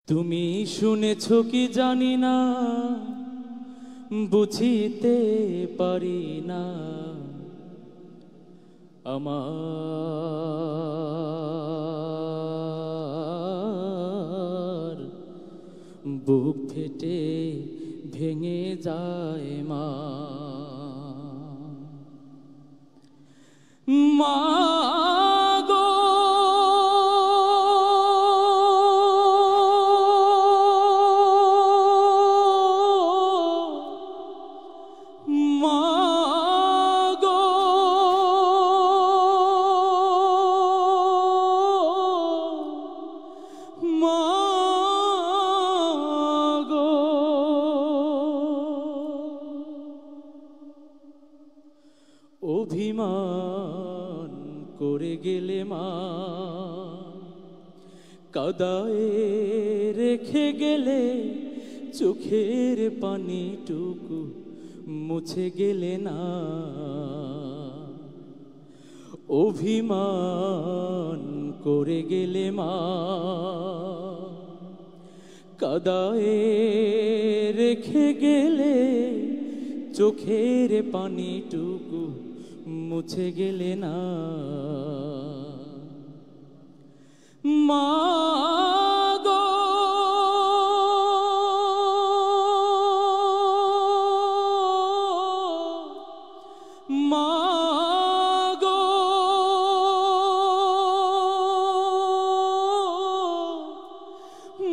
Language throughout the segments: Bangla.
তুমি শুনেছ কি জানি না, বুঝিতে পারি না আমার বুক ফেটে ভেঙে যায় মা। মা অভিমান করে গেলে মা, কাদায় রেখে গেলে চোখের পানিটুকু মুছে গেলে না। অভিমান করে গেলে মা, কাদায় রেখে গেলে চোখের পানিটুকু মুছে গেলে না। মা গো মা গো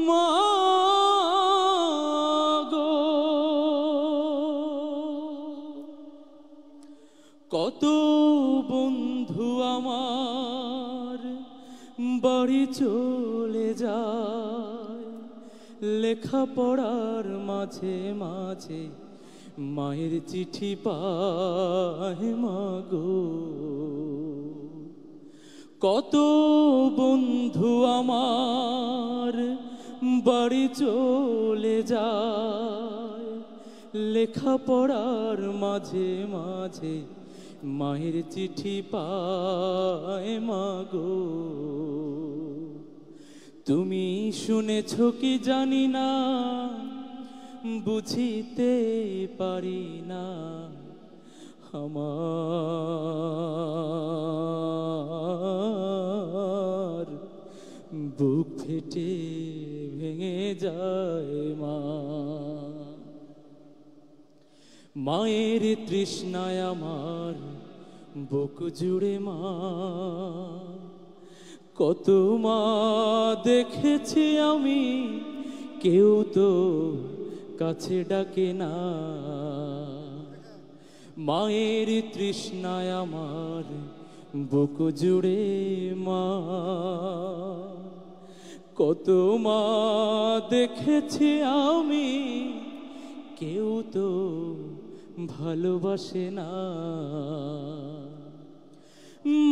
মা গো, কত বন্ধু আমার বাড়ি চলে যায়, লেখাপড়ার মাঝে মাঝে মায়ের চিঠি পায় মা গো। কত বন্ধু আমার বাড়ি চলে যায়, লেখাপড়ার মাঝে মাঝে মায়ের চিঠি পায় মা গো। তুমি শুনেছ কি জানি না, বুঝিতে পারি না আমার বুক ফেটে ভেঙে যায় মা। মায়ের তৃষ্ণায় আমার বুক জুড়ে মা, কত মা দেখেছি আমি, কেউ তো কাছে ডাকে না। মায়ের তৃষ্ণায় আমার বুক জুড়ে মা, কত মা দেখেছি আমি, কেউ তো ভালোবাসে না।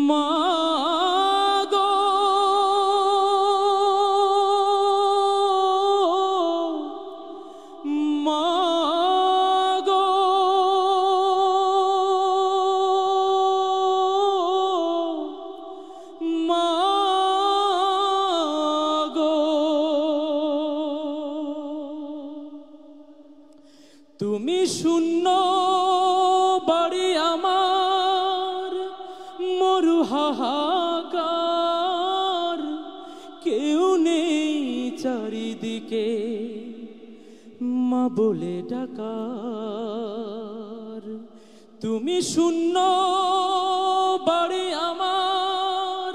মা গো মা গো মা গো, তুমি শূন্য বাড়ি আমার মরু হাহাকার, কেউ নেই চারিদিকে মা বলে ডাকার। তুমি শূন্য বাড়ি আমার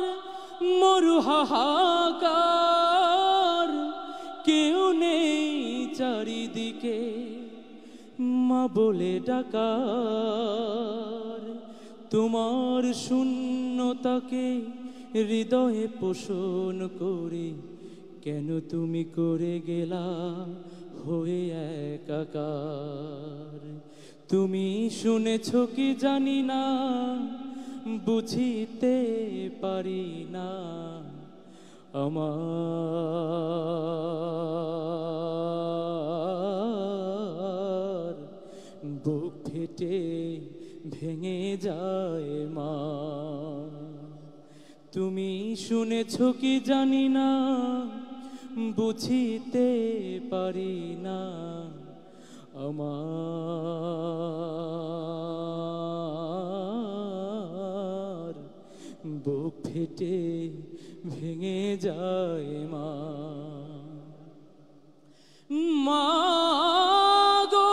মরু হাহাকার, কেউ নেই চারিদিকে মা বলে ডাকার। তোমার শূন্যতাকে হৃদয়ে পোষণ করে কেন তুমি করে গেলা হয়ে একাকার। তুমি শুনেছ কি জানি না, বুঝিতে পারি না আমার বুক ফেটে ভেঙে যায় মা। তুমি শুনেছ কি জানি না, বুঝিতে পারি না আমার বুক ফেটে ভেঙে যায় মা। মা গো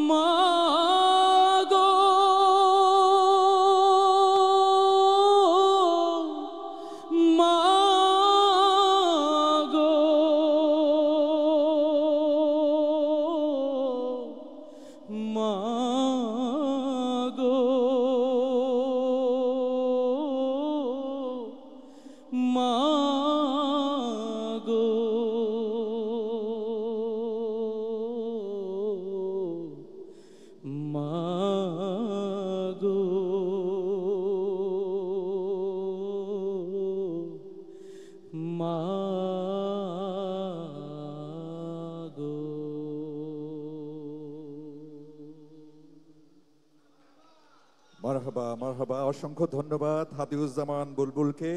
মা গো মা গো মা গো মা গো মা গো মা গো। মারহাবা মারহাবা, অসংখ্য ধন্যবাদ হাদিউজ্জামান বুলবুলকে।